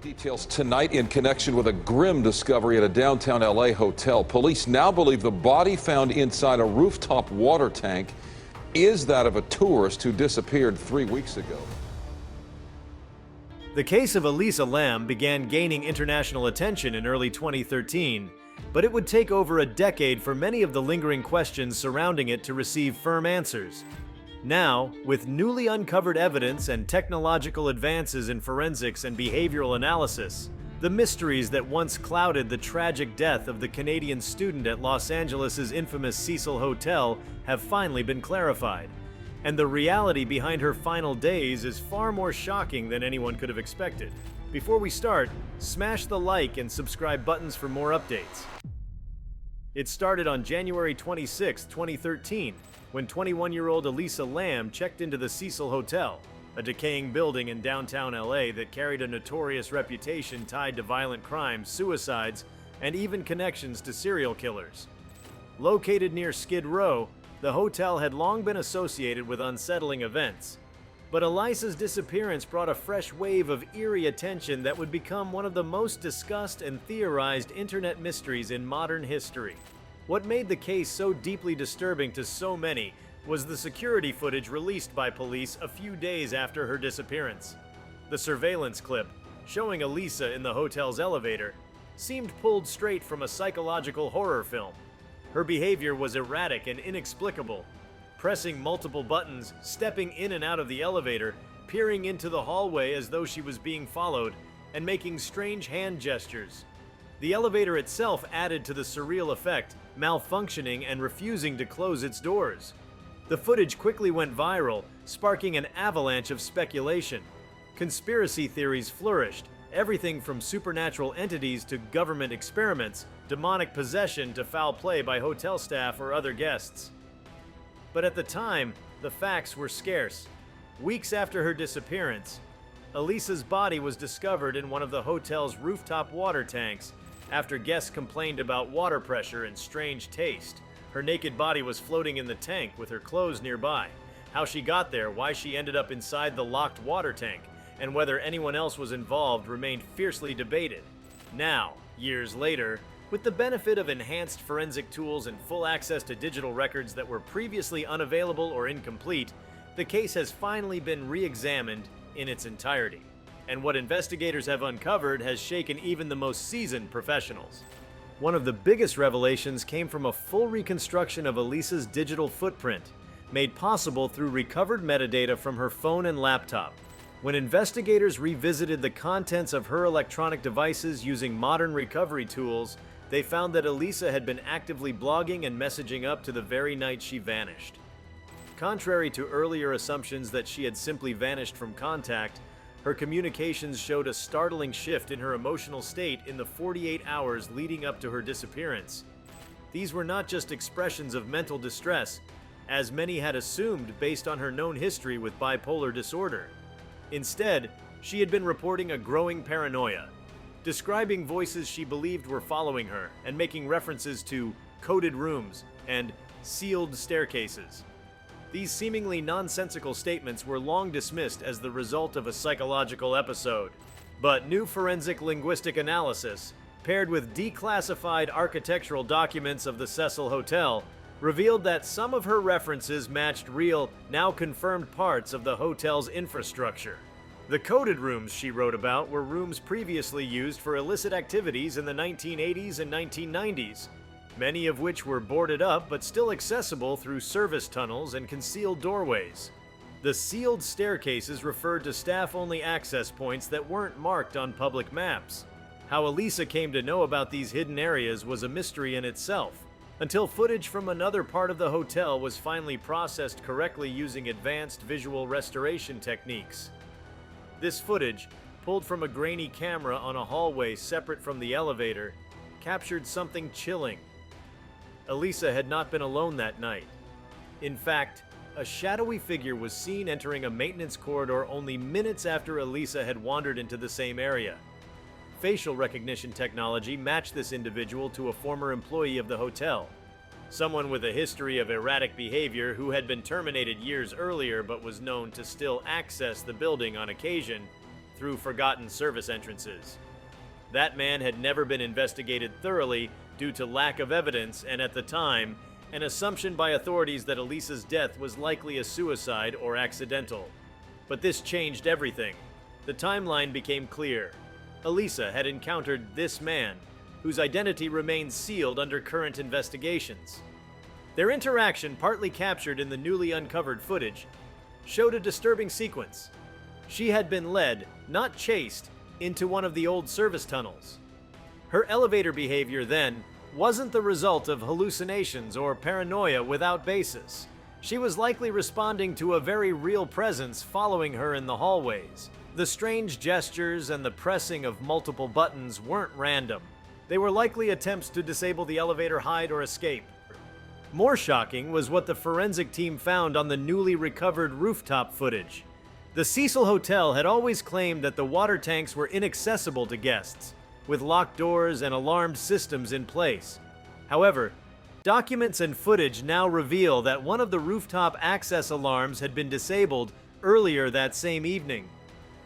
Details tonight in connection with a grim discovery at a downtown LA hotel. Police now believe the body found inside a rooftop water tank is that of a tourist who disappeared 3 weeks ago. The case of Elisa Lam began gaining international attention in early 2013, but it would take over a decade for many of the lingering questions surrounding it to receive firm answers. Now, with newly uncovered evidence and technological advances in forensics and behavioral analysis, the mysteries that once clouded the tragic death of the Canadian student at Los Angeles' infamous Cecil Hotel have finally been clarified. And the reality behind her final days is far more shocking than anyone could have expected. Before we start, smash the like and subscribe buttons for more updates. It started on January 26, 2013, when 21-year-old Elisa Lam checked into the Cecil Hotel, a decaying building in downtown LA that carried a notorious reputation tied to violent crimes, suicides, and even connections to serial killers. Located near Skid Row, the hotel had long been associated with unsettling events. But Elisa's disappearance brought a fresh wave of eerie attention that would become one of the most discussed and theorized internet mysteries in modern history. What made the case so deeply disturbing to so many was the security footage released by police a few days after her disappearance. The surveillance clip, showing Elisa in the hotel's elevator, seemed pulled straight from a psychological horror film. Her behavior was erratic and inexplicable, pressing multiple buttons, stepping in and out of the elevator, peering into the hallway as though she was being followed, and making strange hand gestures. The elevator itself added to the surreal effect, malfunctioning and refusing to close its doors. The footage quickly went viral, sparking an avalanche of speculation. Conspiracy theories flourished, everything from supernatural entities to government experiments, demonic possession to foul play by hotel staff or other guests. But at the time, the facts were scarce. Weeks after her disappearance, Elisa's body was discovered in one of the hotel's rooftop water tanks after guests complained about water pressure and strange taste. Her naked body was floating in the tank with her clothes nearby. How she got there, why she ended up inside the locked water tank, and whether anyone else was involved remained fiercely debated. Now, years later, with the benefit of enhanced forensic tools and full access to digital records that were previously unavailable or incomplete, the case has finally been re-examined in its entirety. And what investigators have uncovered has shaken even the most seasoned professionals. One of the biggest revelations came from a full reconstruction of Elisa's digital footprint, made possible through recovered metadata from her phone and laptop. When investigators revisited the contents of her electronic devices using modern recovery tools, they found that Elisa had been actively blogging and messaging up to the very night she vanished. Contrary to earlier assumptions that she had simply vanished from contact, her communications showed a startling shift in her emotional state in the 48 hours leading up to her disappearance. These were not just expressions of mental distress, as many had assumed based on her known history with bipolar disorder. Instead, she had been reporting a growing paranoia, describing voices she believed were following her and making references to coded rooms and sealed staircases. These seemingly nonsensical statements were long dismissed as the result of a psychological episode. But new forensic linguistic analysis, paired with declassified architectural documents of the Cecil Hotel, revealed that some of her references matched real, now confirmed parts of the hotel's infrastructure. The coded rooms she wrote about were rooms previously used for illicit activities in the 1980s and 1990s, many of which were boarded up but still accessible through service tunnels and concealed doorways. The sealed staircases referred to staff-only access points that weren't marked on public maps. How Elisa came to know about these hidden areas was a mystery in itself, until footage from another part of the hotel was finally processed correctly using advanced visual restoration techniques. This footage, pulled from a grainy camera on a hallway separate from the elevator, captured something chilling. Elisa had not been alone that night. In fact, a shadowy figure was seen entering a maintenance corridor only minutes after Elisa had wandered into the same area. Facial recognition technology matched this individual to a former employee of the hotel, someone with a history of erratic behavior who had been terminated years earlier but was known to still access the building on occasion, through forgotten service entrances. That man had never been investigated thoroughly due to lack of evidence and, at the time, an assumption by authorities that Elisa's death was likely a suicide or accidental. But this changed everything. The timeline became clear. Elisa had encountered this man, whose identity remains sealed under current investigations. Their interaction, partly captured in the newly uncovered footage, showed a disturbing sequence. She had been led, not chased, into one of the old service tunnels. Her elevator behavior then wasn't the result of hallucinations or paranoia without basis. She was likely responding to a very real presence following her in the hallways. The strange gestures and the pressing of multiple buttons weren't random. They were likely attempts to disable the elevator, hide, or escape. More shocking was what the forensic team found on the newly recovered rooftop footage. The Cecil Hotel had always claimed that the water tanks were inaccessible to guests, with locked doors and alarmed systems in place. However, documents and footage now reveal that one of the rooftop access alarms had been disabled earlier that same evening.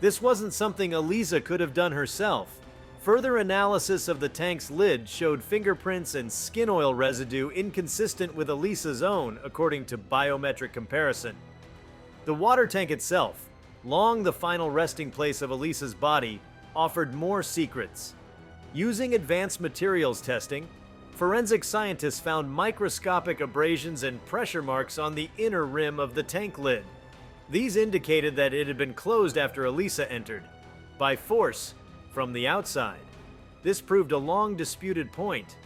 This wasn't something Elisa could have done herself. Further analysis of the tank's lid showed fingerprints and skin oil residue inconsistent with Elisa's own, according to biometric comparison. The water tank itself, long the final resting place of Elisa's body, offered more secrets. Using advanced materials testing, forensic scientists found microscopic abrasions and pressure marks on the inner rim of the tank lid. These indicated that it had been closed after Elisa entered, by force, from the outside. This proved a long disputed point.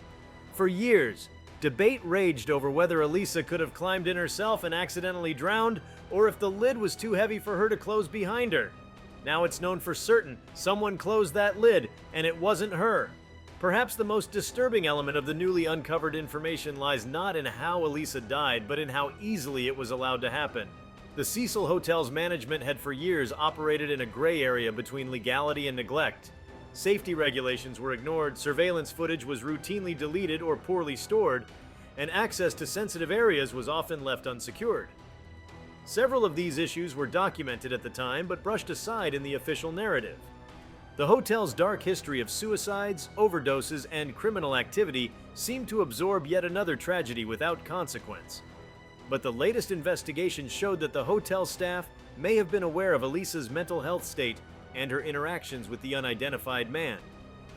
For years, debate raged over whether Elisa could have climbed in herself and accidentally drowned, or if the lid was too heavy for her to close behind her. Now it's known for certain someone closed that lid, and it wasn't her. Perhaps the most disturbing element of the newly uncovered information lies not in how Elisa died, but in how easily it was allowed to happen. The Cecil Hotel's management had for years operated in a gray area between legality and neglect. Safety regulations were ignored, surveillance footage was routinely deleted or poorly stored, and access to sensitive areas was often left unsecured. Several of these issues were documented at the time but brushed aside in the official narrative. The hotel's dark history of suicides, overdoses, and criminal activity seemed to absorb yet another tragedy without consequence. But the latest investigation showed that the hotel staff may have been aware of Elisa's mental health state and her interactions with the unidentified man.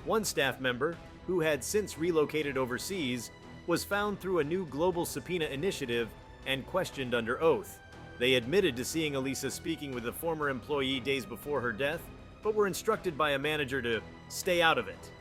One staff member, who had since relocated overseas, was found through a new global subpoena initiative and questioned under oath. They admitted to seeing Elisa speaking with a former employee days before her death, but were instructed by a manager to stay out of it.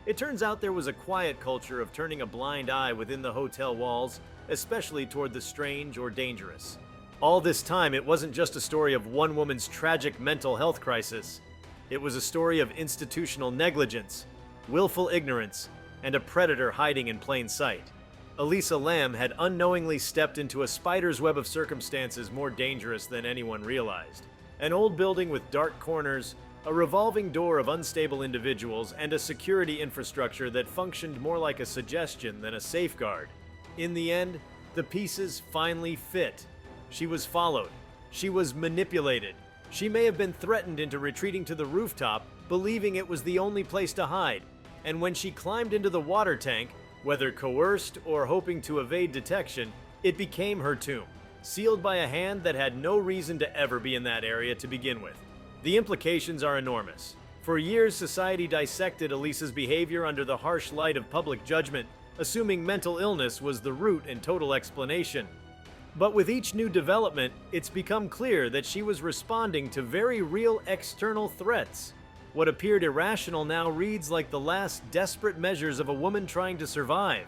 It turns out there was a quiet culture of turning a blind eye within the hotel walls, especially toward the strange or dangerous. All this time, it wasn't just a story of one woman's tragic mental health crisis. It was a story of institutional negligence, willful ignorance, and a predator hiding in plain sight. Elisa Lam had unknowingly stepped into a spider's web of circumstances more dangerous than anyone realized. An old building with dark corners, a revolving door of unstable individuals, and a security infrastructure that functioned more like a suggestion than a safeguard. In the end, the pieces finally fit. She was followed. She was manipulated. She may have been threatened into retreating to the rooftop, believing it was the only place to hide. And when she climbed into the water tank, whether coerced or hoping to evade detection, it became her tomb, sealed by a hand that had no reason to ever be in that area to begin with. The implications are enormous. For years, society dissected Elisa's behavior under the harsh light of public judgment, assuming mental illness was the root and total explanation. But with each new development, it's become clear that she was responding to very real external threats. What appeared irrational now reads like the last desperate measures of a woman trying to survive.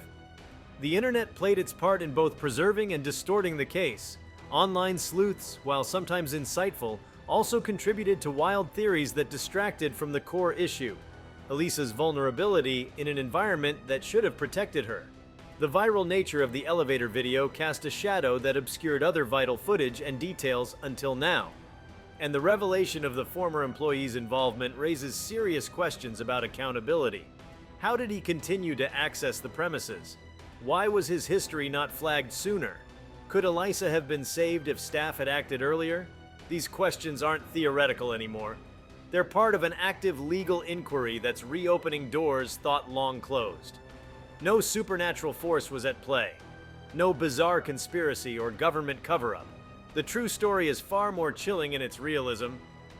The internet played its part in both preserving and distorting the case. Online sleuths, while sometimes insightful, also contributed to wild theories that distracted from the core issue: Elisa's vulnerability in an environment that should have protected her. The viral nature of the elevator video cast a shadow that obscured other vital footage and details until now. And the revelation of the former employee's involvement raises serious questions about accountability. How did he continue to access the premises? Why was his history not flagged sooner? Could Elisa have been saved if staff had acted earlier? These questions aren't theoretical anymore. They're part of an active legal inquiry that's reopening doors thought long closed. No supernatural force was at play. No bizarre conspiracy or government cover-up. The true story is far more chilling in its realism.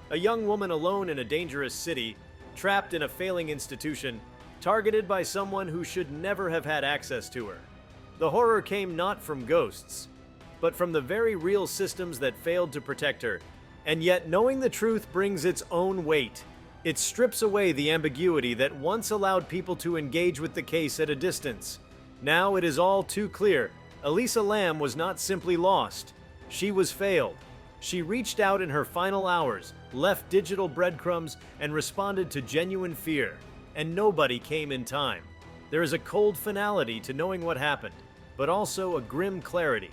A young woman alone in a dangerous city, trapped in a failing institution, targeted by someone who should never have had access to her. The horror came not from ghosts, but from the very real systems that failed to protect her. And yet, knowing the truth brings its own weight. It strips away the ambiguity that once allowed people to engage with the case at a distance. Now it is all too clear. Elisa Lam was not simply lost. She was failed. She reached out in her final hours, left digital breadcrumbs, and responded to genuine fear. And nobody came in time. There is a cold finality to knowing what happened, but also a grim clarity.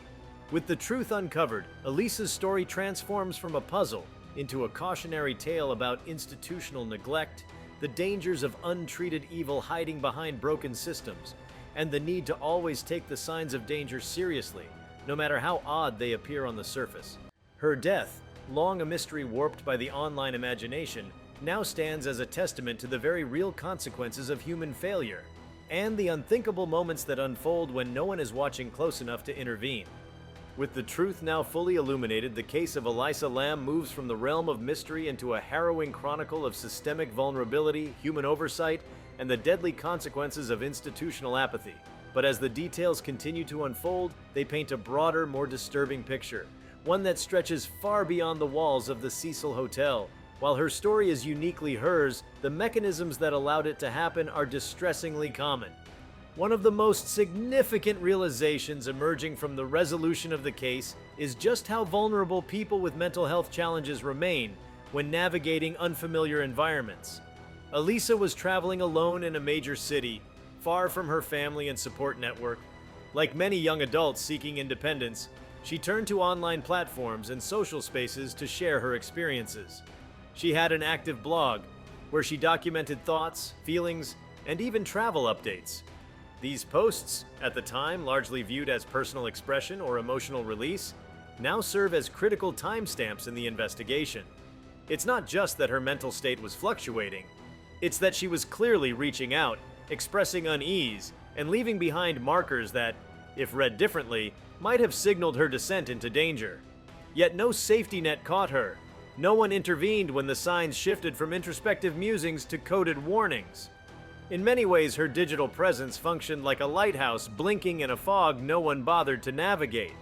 With the truth uncovered, Elisa's story transforms from a puzzle into a cautionary tale about institutional neglect, the dangers of untreated evil hiding behind broken systems, and the need to always take the signs of danger seriously, no matter how odd they appear on the surface. Her death, long a mystery warped by the online imagination, now stands as a testament to the very real consequences of human failure, and the unthinkable moments that unfold when no one is watching close enough to intervene. With the truth now fully illuminated, the case of Elisa Lam moves from the realm of mystery into a harrowing chronicle of systemic vulnerability, human oversight, and the deadly consequences of institutional apathy. But as the details continue to unfold, they paint a broader, more disturbing picture, one that stretches far beyond the walls of the Cecil Hotel. While her story is uniquely hers, the mechanisms that allowed it to happen are distressingly common. One of the most significant realizations emerging from the resolution of the case is just how vulnerable people with mental health challenges remain when navigating unfamiliar environments. Elisa was traveling alone in a major city, far from her family and support network. Like many young adults seeking independence, she turned to online platforms and social spaces to share her experiences. She had an active blog where she documented thoughts, feelings, and even travel updates. These posts, at the time largely viewed as personal expression or emotional release, now serve as critical timestamps in the investigation. It's not just that her mental state was fluctuating, it's that she was clearly reaching out, expressing unease, and leaving behind markers that, if read differently, might have signaled her descent into danger. Yet no safety net caught her. No one intervened when the signs shifted from introspective musings to coded warnings. In many ways, her digital presence functioned like a lighthouse blinking in a fog no one bothered to navigate.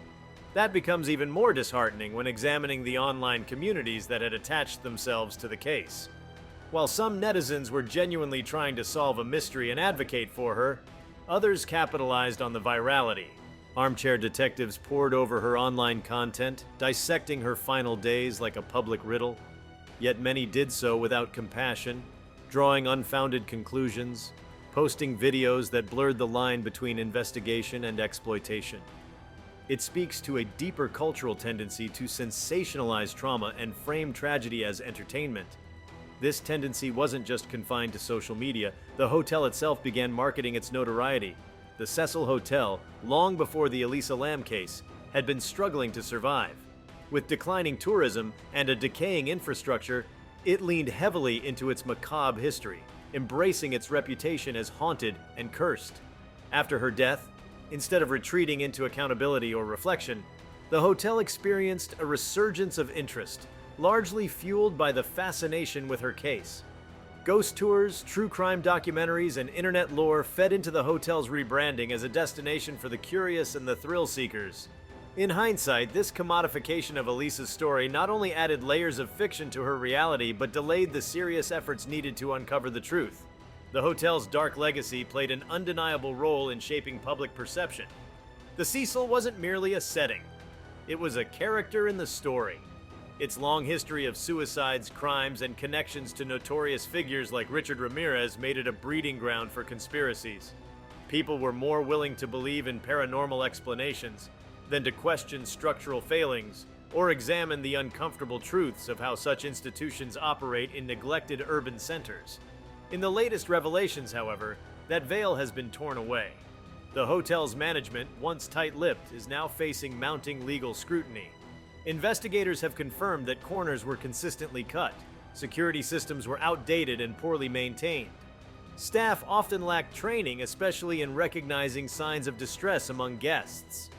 That becomes even more disheartening when examining the online communities that had attached themselves to the case. While some netizens were genuinely trying to solve a mystery and advocate for her, others capitalized on the virality. Armchair detectives pored over her online content, dissecting her final days like a public riddle. Yet many did so without compassion, drawing unfounded conclusions, posting videos that blurred the line between investigation and exploitation. It speaks to a deeper cultural tendency to sensationalize trauma and frame tragedy as entertainment. This tendency wasn't just confined to social media. The hotel itself began marketing its notoriety. The Cecil Hotel, long before the Elisa Lam case, had been struggling to survive. With declining tourism and a decaying infrastructure, it leaned heavily into its macabre history, embracing its reputation as haunted and cursed. After her death, instead of retreating into accountability or reflection, the hotel experienced a resurgence of interest, largely fueled by the fascination with her case. Ghost tours, true crime documentaries, and internet lore fed into the hotel's rebranding as a destination for the curious and the thrill seekers. In hindsight, this commodification of Elisa's story not only added layers of fiction to her reality, but delayed the serious efforts needed to uncover the truth. The hotel's dark legacy played an undeniable role in shaping public perception. The Cecil wasn't merely a setting. It was a character in the story. Its long history of suicides, crimes, and connections to notorious figures like Richard Ramirez made it a breeding ground for conspiracies. People were more willing to believe in paranormal explanations than to question structural failings or examine the uncomfortable truths of how such institutions operate in neglected urban centers. In the latest revelations, however, that veil has been torn away. The hotel's management, once tight-lipped, is now facing mounting legal scrutiny. Investigators have confirmed that corners were consistently cut, Security systems were outdated and poorly maintained. Staff often lacked training, especially in recognizing signs of distress among guests.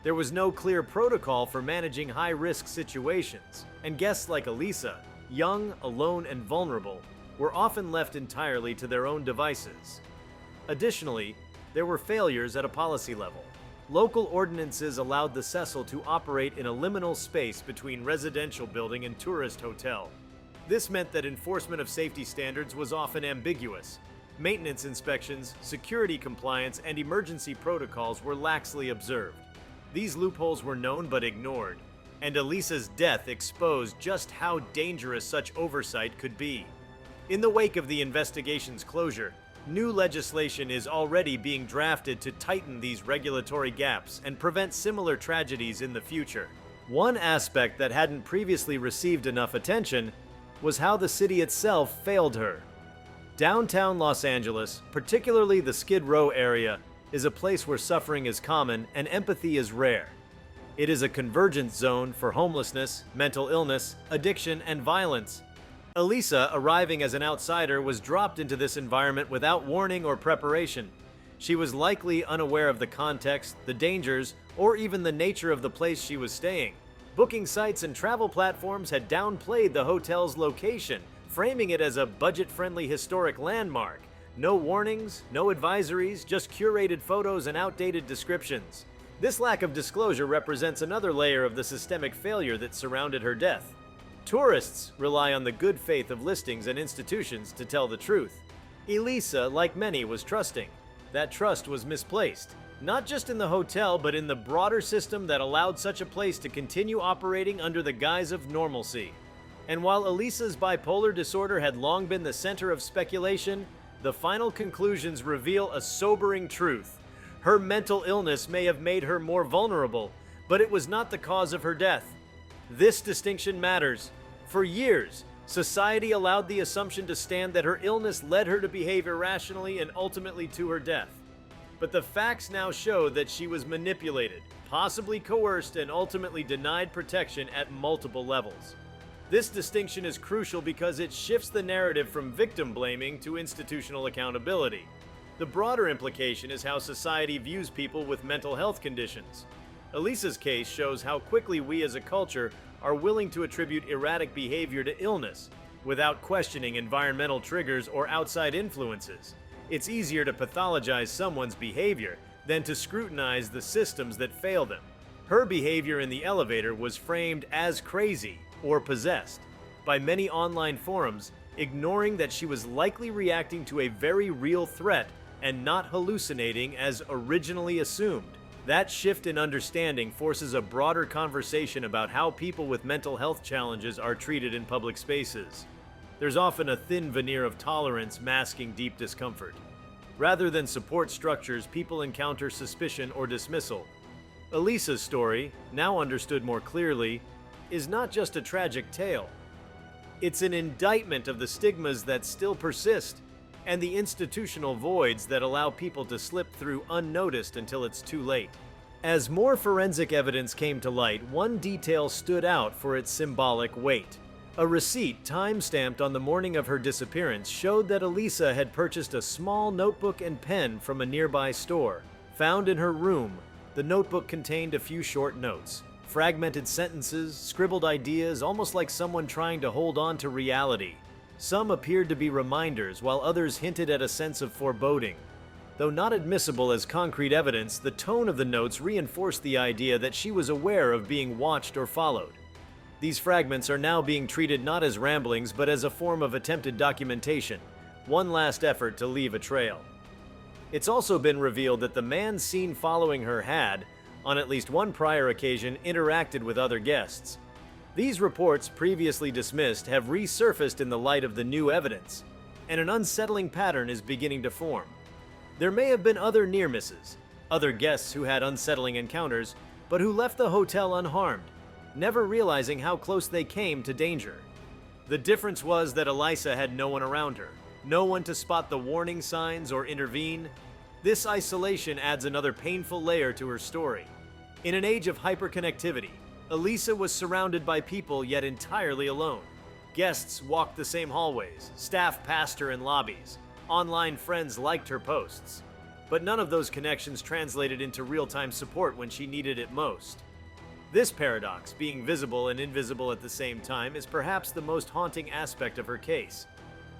There was no clear protocol for managing high-risk situations, and guests like Elisa, young, alone, and vulnerable, were often left entirely to their own devices. Additionally, there were failures at a policy level. Local ordinances allowed the Cecil to operate in a liminal space between residential building and tourist hotel. This meant that enforcement of safety standards was often ambiguous. Maintenance inspections, security compliance, and emergency protocols were laxly observed. These loopholes were known but ignored, and Elisa's death exposed just how dangerous such oversight could be. In the wake of the investigation's closure, new legislation is already being drafted to tighten these regulatory gaps and prevent similar tragedies in the future. One aspect that hadn't previously received enough attention was how the city itself failed her. Downtown Los Angeles, particularly the Skid Row area, is a place where suffering is common and empathy is rare. It is a convergence zone for homelessness, mental illness, addiction, and violence. Elisa, arriving as an outsider, was dropped into this environment without warning or preparation. She was likely unaware of the context, the dangers, or even the nature of the place she was staying. Booking sites and travel platforms had downplayed the hotel's location, framing it as a budget-friendly historic landmark. No warnings, no advisories, just curated photos and outdated descriptions. This lack of disclosure represents another layer of the systemic failure that surrounded her death. Tourists rely on the good faith of listings and institutions to tell the truth. Elisa, like many, was trusting. That trust was misplaced, not just in the hotel, but in the broader system that allowed such a place to continue operating under the guise of normalcy. And while Elisa's bipolar disorder had long been the center of speculation, the final conclusions reveal a sobering truth. Her mental illness may have made her more vulnerable, but it was not the cause of her death. This distinction matters. For years, society allowed the assumption to stand that her illness led her to behave irrationally and ultimately to her death. But the facts now show that she was manipulated, possibly coerced, and ultimately denied protection at multiple levels. This distinction is crucial because it shifts the narrative from victim blaming to institutional accountability. The broader implication is how society views people with mental health conditions. Elisa's case shows how quickly we as a culture are willing to attribute erratic behavior to illness, without questioning environmental triggers or outside influences. It's easier to pathologize someone's behavior than to scrutinize the systems that fail them. Her behavior in the elevator was framed as crazy or possessed by many online forums, ignoring that she was likely reacting to a very real threat and not hallucinating as originally assumed. That shift in understanding forces a broader conversation about how people with mental health challenges are treated in public spaces. There's often a thin veneer of tolerance masking deep discomfort. Rather than support structures, people encounter suspicion or dismissal. Elisa's story, now understood more clearly, is not just a tragic tale. It's an indictment of the stigmas that still persist and the institutional voids that allow people to slip through unnoticed until it's too late. As more forensic evidence came to light, one detail stood out for its symbolic weight. A receipt time-stamped on the morning of her disappearance showed that Elisa had purchased a small notebook and pen from a nearby store. Found in her room, the notebook contained a few short notes. Fragmented sentences, scribbled ideas, almost like someone trying to hold on to reality. Some appeared to be reminders, while others hinted at a sense of foreboding. Though not admissible as concrete evidence, the tone of the notes reinforced the idea that she was aware of being watched or followed. These fragments are now being treated not as ramblings, but as a form of attempted documentation, one last effort to leave a trail. It's also been revealed that the man seen following her had, on at least one prior occasion, interacted with other guests. These reports, previously dismissed, have resurfaced in the light of the new evidence, and an unsettling pattern is beginning to form. There may have been other near misses, other guests who had unsettling encounters, but who left the hotel unharmed, never realizing how close they came to danger. The difference was that Elisa had no one around her, no one to spot the warning signs or intervene. This isolation adds another painful layer to her story. In an age of hyperconnectivity, Elisa was surrounded by people yet entirely alone. Guests walked the same hallways, staff passed her in lobbies, online friends liked her posts. But none of those connections translated into real-time support when she needed it most. This paradox, being visible and invisible at the same time, is perhaps the most haunting aspect of her case.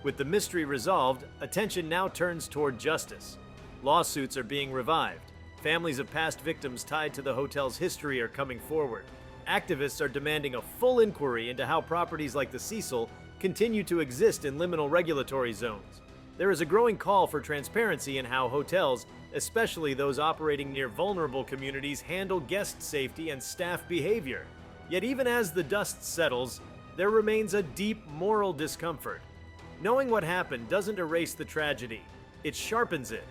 With the mystery resolved, attention now turns toward justice. Lawsuits are being revived. Families of past victims tied to the hotel's history are coming forward. Activists are demanding a full inquiry into how properties like the Cecil continue to exist in liminal regulatory zones. There is a growing call for transparency in how hotels, especially those operating near vulnerable communities, handle guest safety and staff behavior. Yet even as the dust settles, there remains a deep moral discomfort. Knowing what happened doesn't erase the tragedy, it sharpens it.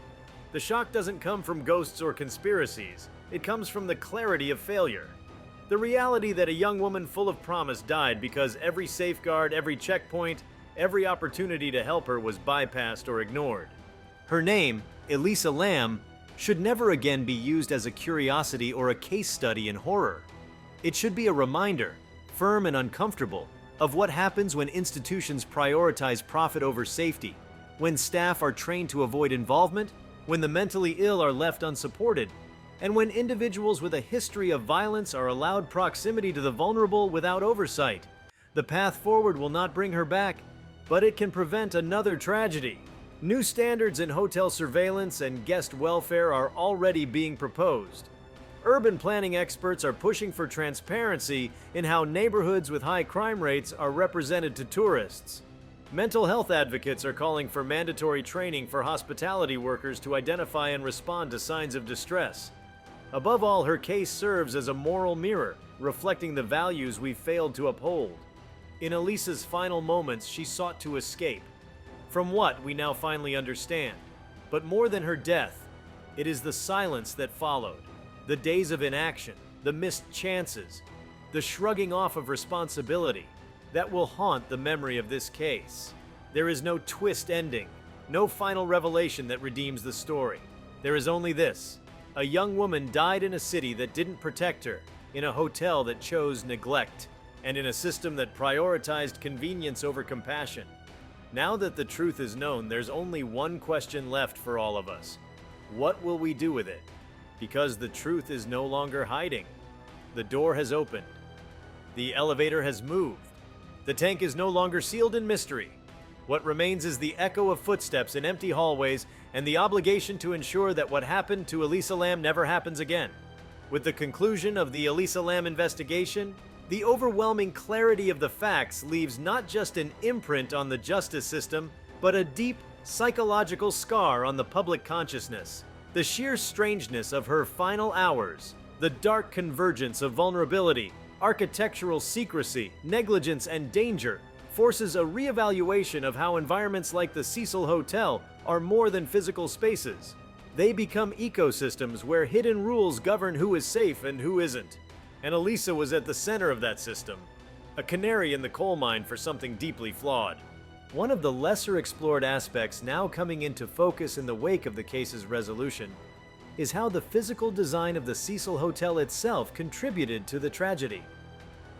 The shock doesn't come from ghosts or conspiracies, it comes from the clarity of failure. The reality that a young woman full of promise died because every safeguard, every checkpoint, every opportunity to help her was bypassed or ignored. Her name, Elisa Lam, should never again be used as a curiosity or a case study in horror. It should be a reminder, firm and uncomfortable, of what happens when institutions prioritize profit over safety, when staff are trained to avoid involvement, when the mentally ill are left unsupported, and when individuals with a history of violence are allowed proximity to the vulnerable without oversight. The path forward will not bring her back, but it can prevent another tragedy. New standards in hotel surveillance and guest welfare are already being proposed. Urban planning experts are pushing for transparency in how neighborhoods with high crime rates are represented to tourists. Mental health advocates are calling for mandatory training for hospitality workers to identify and respond to signs of distress. Above all, her case serves as a moral mirror, reflecting the values we've failed to uphold. In Elisa's final moments, she sought to escape. From what we now finally understand. But more than her death, it is the silence that followed. The days of inaction, the missed chances, the shrugging off of responsibility that will haunt the memory of this case. There is no twist ending, no final revelation that redeems the story. There is only this: a young woman died in a city that didn't protect her, in a hotel that chose neglect, and in a system that prioritized convenience over compassion. Now that the truth is known, there's only one question left for all of us. What will we do with it? Because the truth is no longer hiding. The door has opened. The elevator has moved. The tank is no longer sealed in mystery. What remains is the echo of footsteps in empty hallways and the obligation to ensure that what happened to Elisa Lam never happens again. With the conclusion of the Elisa Lam investigation, the overwhelming clarity of the facts leaves not just an imprint on the justice system, but a deep psychological scar on the public consciousness. The sheer strangeness of her final hours, the dark convergence of vulnerability, architectural secrecy, negligence, and danger forces a reevaluation of how environments like the Cecil Hotel are more than physical spaces. They become ecosystems where hidden rules govern who is safe and who isn't. And Elisa was at the center of that system, a canary in the coal mine for something deeply flawed. One of the lesser explored aspects now coming into focus in the wake of the case's resolution is how the physical design of the Cecil Hotel itself contributed to the tragedy.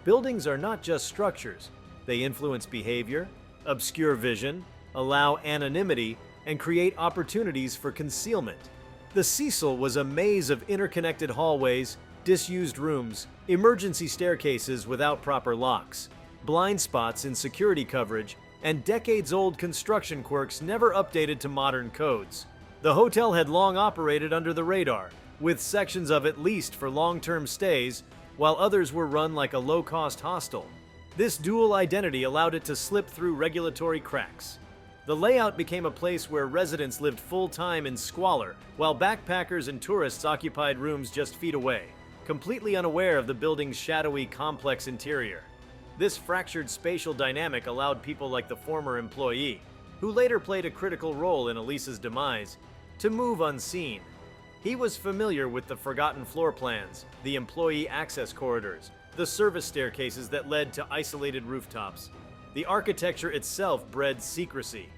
Buildings are not just structures. They influence behavior, obscure vision, allow anonymity, and create opportunities for concealment. The Cecil was a maze of interconnected hallways, disused rooms, emergency staircases without proper locks, blind spots in security coverage, and decades-old construction quirks never updated to modern codes. The hotel had long operated under the radar, with sections of it leased for long-term stays, while others were run like a low-cost hostel. This dual identity allowed it to slip through regulatory cracks. The layout became a place where residents lived full-time in squalor, while backpackers and tourists occupied rooms just feet away, completely unaware of the building's shadowy, complex interior. This fractured spatial dynamic allowed people like the former employee, who later played a critical role in Elisa's demise, to move unseen. He was familiar with the forgotten floor plans, the employee access corridors, the service staircases that led to isolated rooftops. The architecture itself bred secrecy.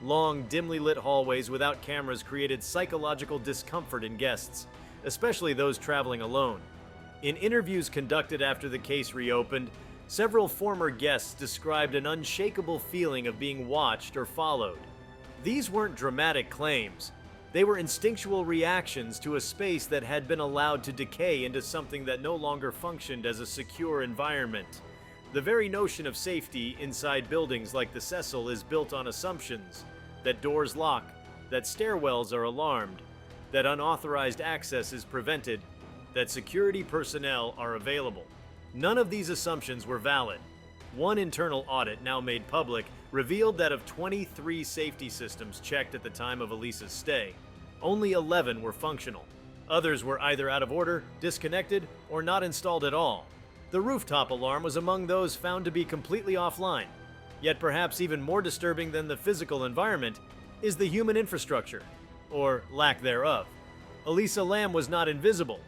Long, dimly lit hallways without cameras created psychological discomfort in guests, especially those traveling alone. In interviews conducted after the case reopened, Several former guests described an unshakable feeling of being watched or followed. These weren't dramatic claims. They were instinctual reactions to a space that had been allowed to decay into something that no longer functioned as a secure environment. The very notion of safety inside buildings like the Cecil is built on assumptions that doors lock, that stairwells are alarmed, that unauthorized access is prevented, that security personnel are available. None of these assumptions were valid. One internal audit, now made public, revealed that of 23 safety systems checked at the time of Elisa's stay, only 11 were functional. Others were either out of order, disconnected, or not installed at all. The rooftop alarm was among those found to be completely offline. Yet perhaps even more disturbing than the physical environment is the human infrastructure, or lack thereof. Elisa Lam was not invisible,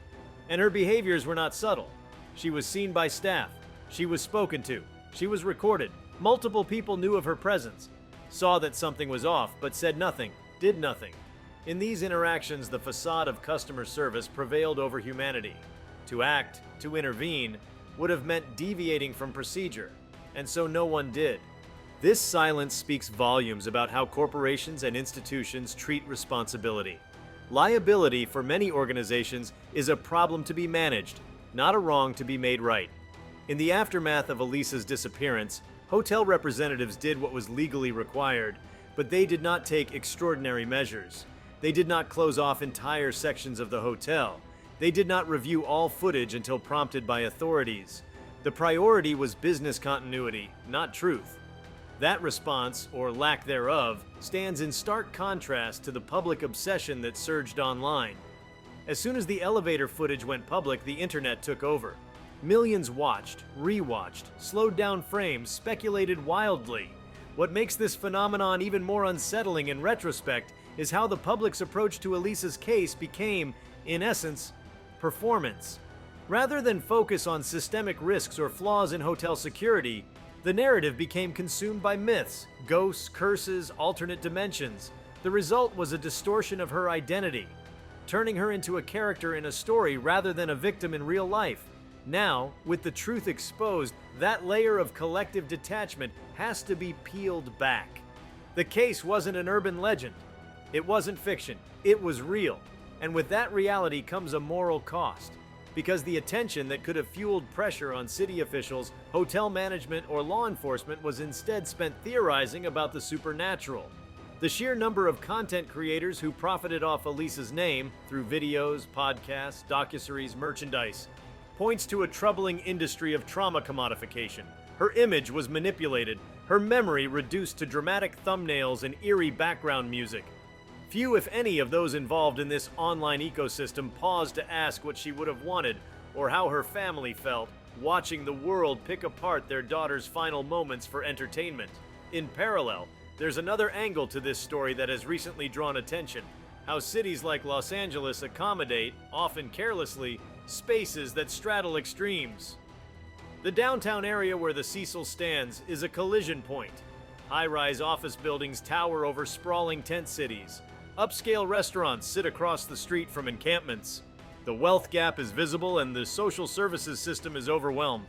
and her behaviors were not subtle. She was seen by staff, she was spoken to, she was recorded. Multiple people knew of her presence, saw that something was off, but said nothing, did nothing. In these interactions, the facade of customer service prevailed over humanity. To act, to intervene, would have meant deviating from procedure, and so no one did. This silence speaks volumes about how corporations and institutions treat responsibility. Liability for many organizations is a problem to be managed, not a wrong to be made right. In the aftermath of Elisa's disappearance, hotel representatives did what was legally required, but they did not take extraordinary measures. They did not close off entire sections of the hotel. They did not review all footage until prompted by authorities. The priority was business continuity, not truth. That response, or lack thereof, stands in stark contrast to the public obsession that surged online. As soon as the elevator footage went public, the internet took over. Millions watched, rewatched, slowed down frames, speculated wildly. What makes this phenomenon even more unsettling in retrospect is how the public's approach to Elisa's case became, in essence, performance. Rather than focus on systemic risks or flaws in hotel security, the narrative became consumed by myths, ghosts, curses, alternate dimensions. The result was a distortion of her identity, turning her into a character in a story rather than a victim in real life. Now, with the truth exposed, that layer of collective detachment has to be peeled back. The case wasn't an urban legend. It wasn't fiction. It was real. And with that reality comes a moral cost, because the attention that could have fueled pressure on city officials, hotel management, or law enforcement was instead spent theorizing about the supernatural. The sheer number of content creators who profited off Elisa's name through videos, podcasts, docuseries, merchandise points to a troubling industry of trauma commodification. Her image was manipulated, her memory reduced to dramatic thumbnails and eerie background music. Few, if any, of those involved in this online ecosystem paused to ask what she would have wanted or how her family felt, watching the world pick apart their daughter's final moments for entertainment. In parallel, there's another angle to this story that has recently drawn attention: how cities like Los Angeles accommodate, often carelessly, spaces that straddle extremes. The downtown area where the Cecil stands is a collision point. High-rise office buildings tower over sprawling tent cities. Upscale restaurants sit across the street from encampments. The wealth gap is visible and the social services system is overwhelmed.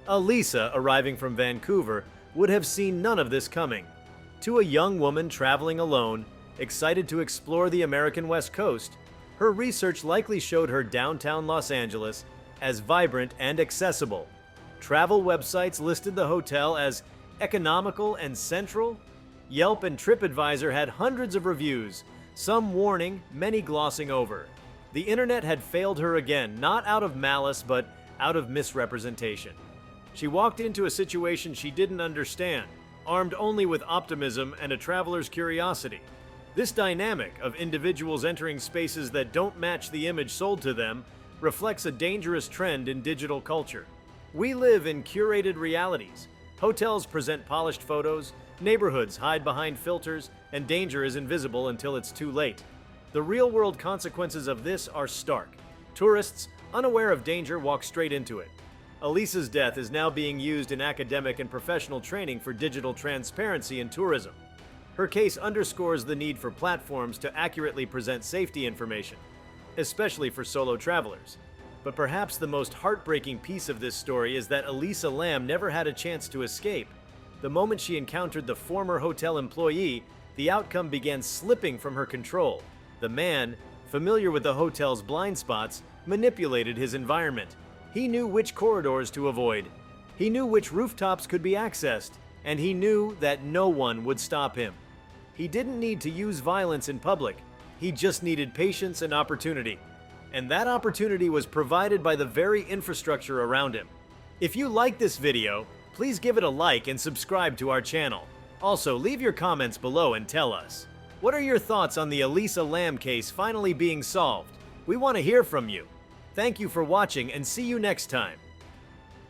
Elisa, arriving from Vancouver, would have seen none of this coming. To a young woman traveling alone, excited to explore the American West Coast, her research likely showed her downtown Los Angeles as vibrant and accessible. Travel websites listed the hotel as economical and central. Yelp and TripAdvisor had hundreds of reviews, some warning, many glossing over. The internet had failed her again, not out of malice, but out of misrepresentation. She walked into a situation she didn't understand, armed only with optimism and a traveler's curiosity. This dynamic of individuals entering spaces that don't match the image sold to them reflects a dangerous trend in digital culture. We live in curated realities. Hotels present polished photos, neighborhoods hide behind filters, and danger is invisible until it's too late. The real-world consequences of this are stark. Tourists, unaware of danger, walk straight into it. Elisa's death is now being used in academic and professional training for digital transparency in tourism. Her case underscores the need for platforms to accurately present safety information, especially for solo travelers. But perhaps the most heartbreaking piece of this story is that Elisa Lam never had a chance to escape. The moment she encountered the former hotel employee, the outcome began slipping from her control. The man, familiar with the hotel's blind spots, manipulated his environment. He knew which corridors to avoid. He knew which rooftops could be accessed, and he knew that no one would stop him. He didn't need to use violence in public. He just needed patience and opportunity. And that opportunity was provided by the very infrastructure around him. If you like this video, please give it a like and subscribe to our channel. Also, leave your comments below and tell us, what are your thoughts on the Elisa Lam case finally being solved? We want to hear from you. Thank you for watching and see you next time.